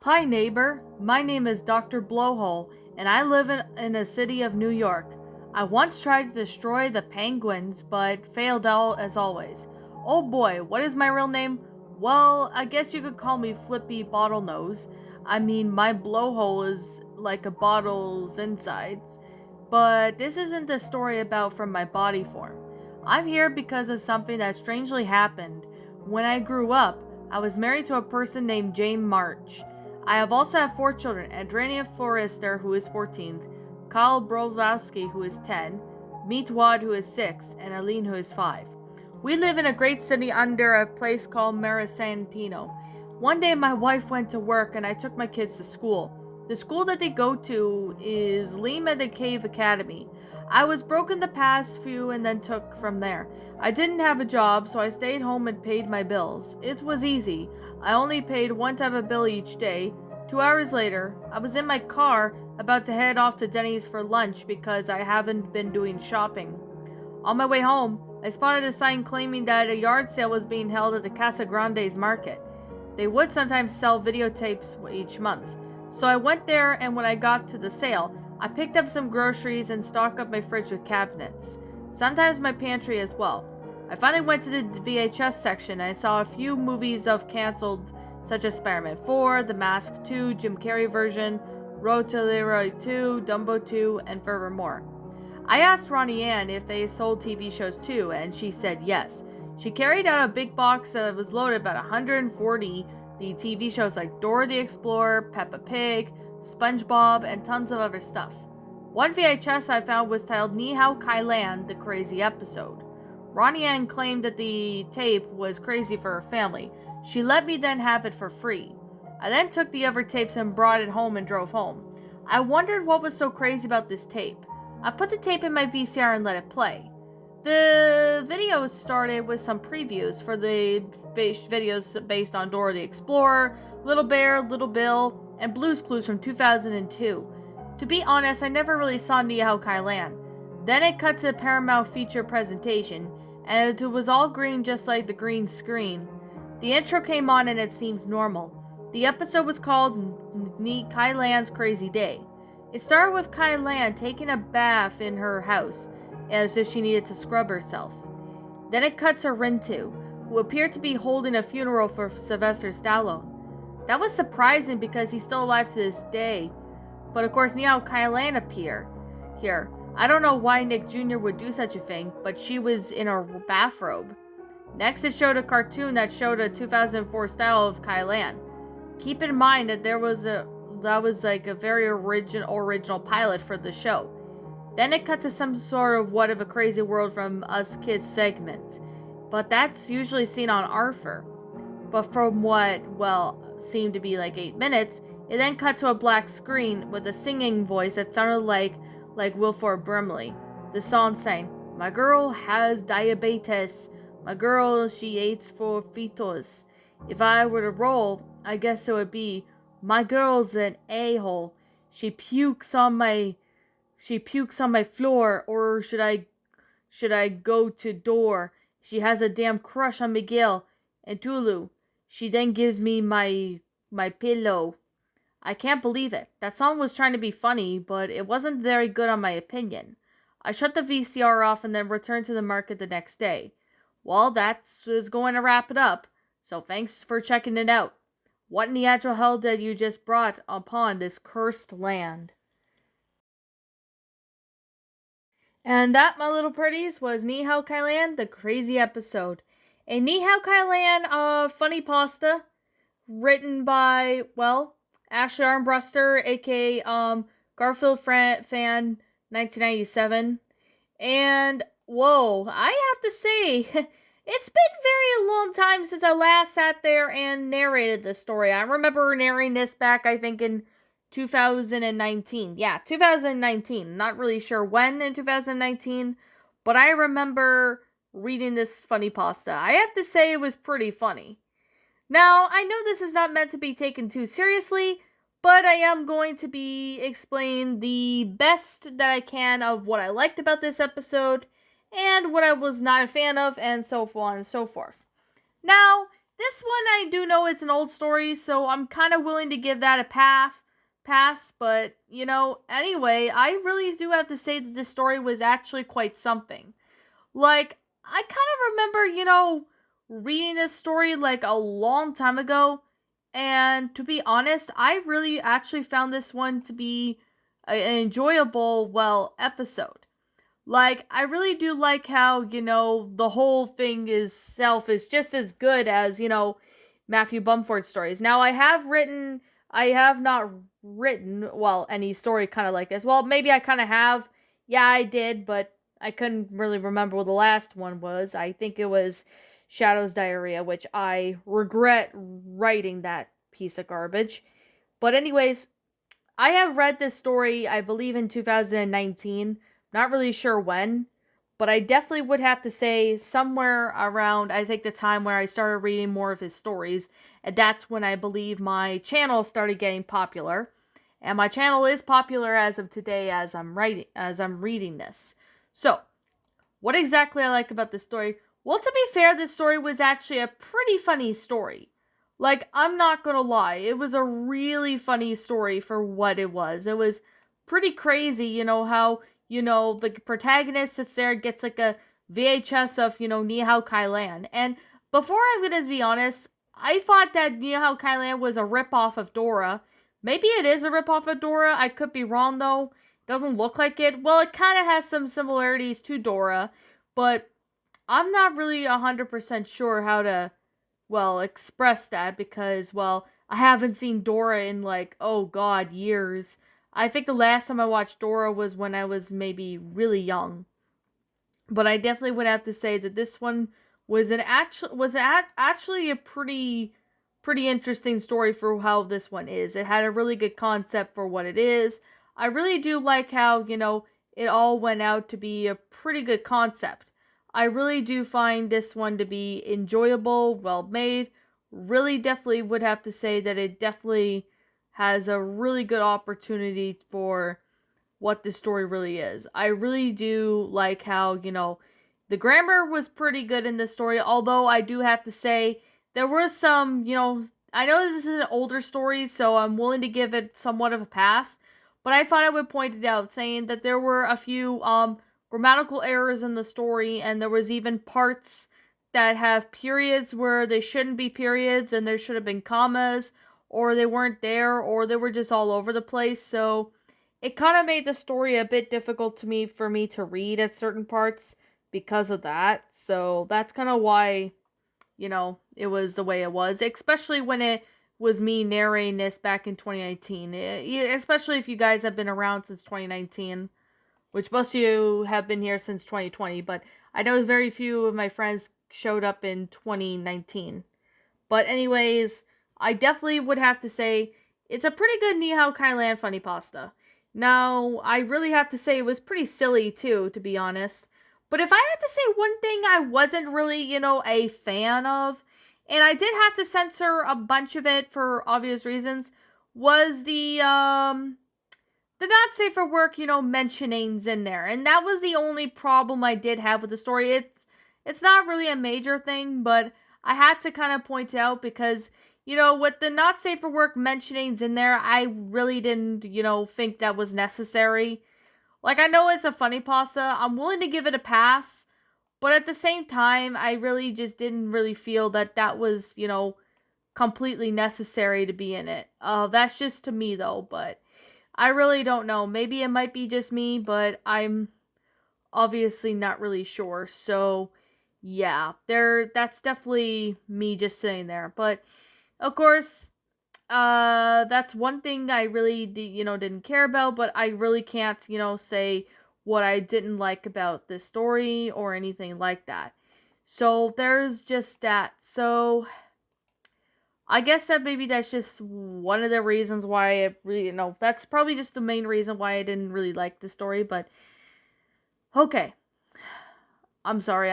Hi, neighbor. My name is Dr. Blowhole, and I live in a city of New York. I once tried to destroy the penguins, but failed out as always. Oh boy, what is my real name? Well, I guess you could call me Flippy Bottlenose. I mean, my blowhole is like a bottle's insides. But this isn't a story about from my body form. I'm here because of something that strangely happened. When I grew up, I was married to a person named Jane March. I have also had four children: Adriana Forrester, who is 14th, Kyle Browski, who is 10, Meatwad, who is 6, and Aline, who is 5. We live in a great city under a place called Marisantino. One day my wife went to work and I took my kids to school. The school that they go to is Lima de Cave Academy. I was broken the past few and then took from there. I didn't have a job, so I stayed home and paid my bills. It was easy. I only paid one type of bill each day. 2 hours later, I was in my car about to head off to Denny's for lunch because I haven't been doing shopping. On my way home, I spotted a sign claiming that a yard sale was being held at the Casa Grande's market. They would sometimes sell videotapes each month. So I went there, and when I got to the sale, I picked up some groceries and stocked up my fridge with cabinets. Sometimes my pantry as well. I finally went to the VHS section and I saw a few movies of canceled, such as Spider-Man 4, The Mask 2, Jim Carrey version, Road to Leroy 2, Dumbo 2, and furthermore. I asked Ronnie Ann if they sold TV shows too, and she said yes. She carried out a big box that was loaded about 140 the TV shows like Dora the Explorer, Peppa Pig, SpongeBob, and tons of other stuff. One VHS I found was titled Ni Hao Kai Lan, the crazy episode. Ronnie Ann claimed that the tape was crazy for her family. She let me then have it for free. I then took the other tapes and brought it home and drove home. I wondered what was so crazy about this tape. I put the tape in my VCR and let it play. The video started with some previews for the videos based on Dora the Explorer, Little Bear, Little Bill, and Blue's Clues from 2002. To be honest, I never really saw Ni Hao Kai Lan. Then it cut to the Paramount feature presentation, and it was all green just like the green screen. The intro came on and it seemed normal. The episode was called Kai Lan's Crazy Day. It started with Kai Lan taking a bath in her house, as if she needed to scrub herself. Then it cut to Rintu, who appeared to be holding a funeral for Sylvester Stallone. That was surprising because he's still alive to this day. But of course, Ni Hao Kai Lan appeared here. I don't know why Nick Jr. would do such a thing, but she was in a bathrobe. Next, it showed a cartoon that showed a 2004 style of Kai Lan. Keep in mind that that was like a very original pilot for the show. Then it cut to some sort of What If a Crazy World from Us Kids segment, but that's usually seen on Arthur. But from what, seemed to be like 8 minutes, it then cut to a black screen with a singing voice that sounded like Wilford Brimley. The song sang, "My girl has diabetes. My girl, she eats for fetus. If I were to roll, I guess it would be, my girl's an a-hole. She pukes on my floor, or should I go to door? She has a damn crush on Miguel and Tulu. She then gives me my pillow." I can't believe it. That song was trying to be funny, but it wasn't very good on my opinion. I shut the VCR off and then returned to the market the next day. Well, that's going to wrap it up. So thanks for checking it out. What in the actual hell did you just brought upon this cursed land? And that, my little pretties, was Ni Hao Kai Lan, the crazy episode. A Ni Hao Kai Lan funny pasta written by, Ashley Armbruster, aka Garfield fan 1997. And whoa, I have to say, it's been very long time since I last sat there and narrated this story. I remember narrating this back, I think, in 2019. Yeah, 2019. Not really sure when in 2019, but I remember reading this funny pasta. I have to say it was pretty funny. Now, I know this is not meant to be taken too seriously, but I am going to be explaining the best that I can of what I liked about this episode and what I was not a fan of, and so on and so forth. Now, this one I do know it's an old story, so I'm kind of willing to give that a pass. But anyway, I really do have to say that this story was actually quite something. Like, I kind of remember, reading this story like a long time ago. And to be honest, I really actually found this one to be an enjoyable, episode. Like, I really do like how, the whole thing itself is just as good as, Matthew Bumford's stories. Now, I have not written, any story kind of like this. Well, maybe I kind of have. Yeah, I did, but I couldn't really remember what the last one was. I think it was Shadow's Diarrhea, which I regret writing that piece of garbage. But, anyways, I have read this story, I believe, in 2019. Not really sure when, but I definitely would have to say somewhere around, I think, the time where I started reading more of his stories. And that's when I believe my channel started getting popular. And my channel is popular as of today as I'm reading this. So, what exactly I like about this story? Well, to be fair, this story was actually a pretty funny story. Like, I'm not gonna lie, it was a really funny story for what it was. It was pretty crazy, how, the protagonist sits there and gets like a VHS of, Ni Hao Kai Lan. And before I'm gonna be honest, I thought that Ni Hao Kai Lan was a ripoff of Dora. Maybe it is a ripoff of Dora, I could be wrong though. Doesn't look like it. Well, it kind of has some similarities to Dora, but I'm not really 100% sure how to, express that because, I haven't seen Dora in like, oh god, years. I think the last time I watched Dora was when I was maybe really young. But I definitely would have to say that this one was actually a pretty interesting story for how this one is. It had a really good concept for what it is. I really do like how, it all went out to be a pretty good concept. I really do find this one to be enjoyable, well made. Really definitely would have to say that it definitely has a really good opportunity for what the story really is. I really do like how, the grammar was pretty good in this story, although I do have to say there were some, I know this is an older story, so I'm willing to give it somewhat of a pass, but I thought I would point it out, saying that there were a few grammatical errors in the story, and there was even parts that have periods where they shouldn't be periods, and there should have been commas, or they weren't there, or they were just all over the place, so it kind of made the story a bit difficult for me to read at certain parts because of that. So that's kind of why, it was the way it was, especially when it was me narrating this back in 2019. Especially if you guys have been around since 2019, which most of you have been here since 2020, but I know very few of my friends showed up in 2019. But anyways, I definitely would have to say it's a pretty good Ni Hao Kai Lan funny pasta. Now, I really have to say it was pretty silly too, to be honest. But if I had to say one thing I wasn't really, a fan of, and I did have to censor a bunch of it for obvious reasons, was the not safe for work, mentionings in there. And that was the only problem I did have with the story. It's not really a major thing, but I had to kind of point out because, with the not safe for work mentionings in there, I really didn't, think that was necessary. Like, I know it's a funny pasta. I'm willing to give it a pass. But at the same time, I really just didn't really feel that that was, completely necessary to be in it. That's just to me, though. But I really don't know. Maybe it might be just me, but I'm obviously not really sure. So, yeah, that's definitely me just sitting there. But, of course, that's one thing I really didn't care about, but I really can't say what I didn't like about this story or anything like that. So there's just that. So I guess that maybe that's just one of the reasons why I really, that's probably just the main reason why I didn't really like the story. But okay, I'm sorry,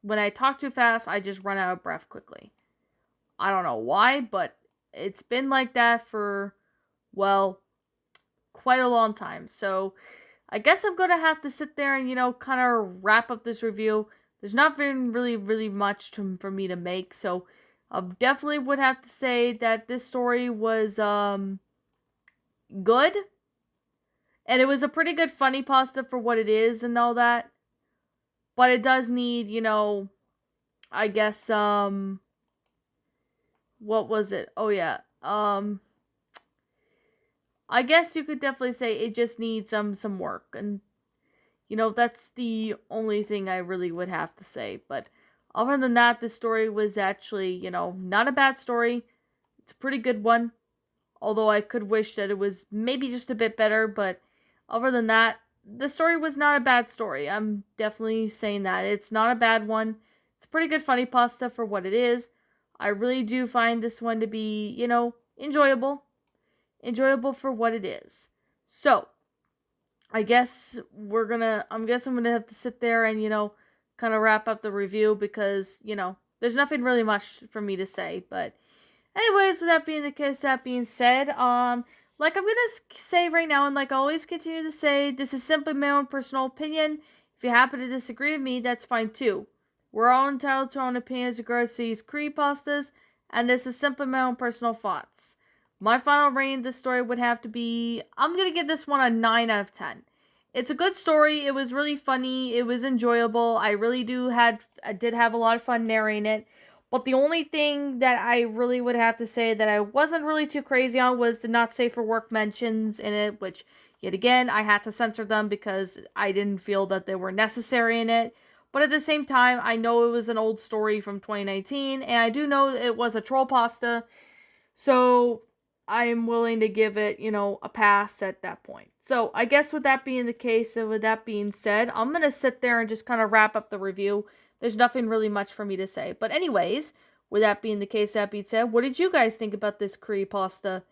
when I talk too fast, I just run out of breath quickly. I don't know why, but it's been like that for, quite a long time. So I guess I'm going to have to sit there and, kind of wrap up this review. There's not been really, really much for me to make. So I definitely would have to say that this story was good, and it was a pretty good funny pasta for what it is and all that. But it does need, I guess what was it? Oh yeah. I guess you could definitely say it just needs some work, and that's the only thing I really would have to say. But other than that, the story was actually, not a bad story. It's a pretty good one. Although I could wish that it was maybe just a bit better, but other than that, the story was not a bad story. I'm definitely saying that. It's not a bad one. It's a pretty good funny pasta for what it is. I really do find this one to be, enjoyable. Enjoyable for what it is. So, I'm guess I'm gonna have to sit there and, kind of wrap up the review because, there's nothing really much for me to say, but anyways, with that being the case, that being said, like I'm gonna say right now, and like I always continue to say, this is simply my own personal opinion. If you happen to disagree with me, that's fine too. We're all entitled to our own opinions regards to these creepypastas, and this is simply my own personal thoughts. My final rating of this story would have to be, I'm gonna give this one a 9 out of 10. It's a good story. It was really funny. It was enjoyable. I did have a lot of fun narrating it. But the only thing that I really would have to say that I wasn't really too crazy on was the not safe for work mentions in it, which, yet again, I had to censor them because I didn't feel that they were necessary in it. But at the same time, I know it was an old story from 2019, and I do know it was a troll pasta, so I'm willing to give it, a pass at that point. So I guess with that being the case, and with that being said, I'm going to sit there and just kind of wrap up the review. There's nothing really much for me to say. But anyways, with that being the case, that being said, what did you guys think about this curry pasta?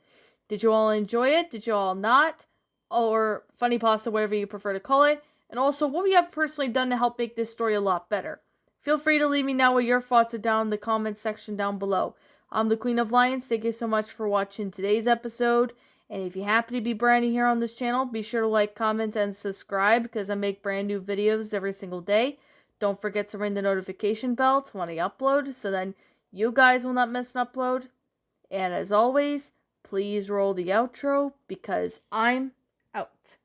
Did you all enjoy it? Did you all not? Or funny pasta, whatever you prefer to call it. And also, what would you have personally done to help make this story a lot better? Feel free to leave me know what your thoughts are down in the comments section down below. I'm the Queen of Lions. Thank you so much for watching today's episode. And if you happen to be brand new here on this channel, be sure to like, comment, and subscribe because I make brand new videos every single day. Don't forget to ring the notification bell to when I upload so then you guys will not miss an upload. And as always, please roll the outro because I'm out.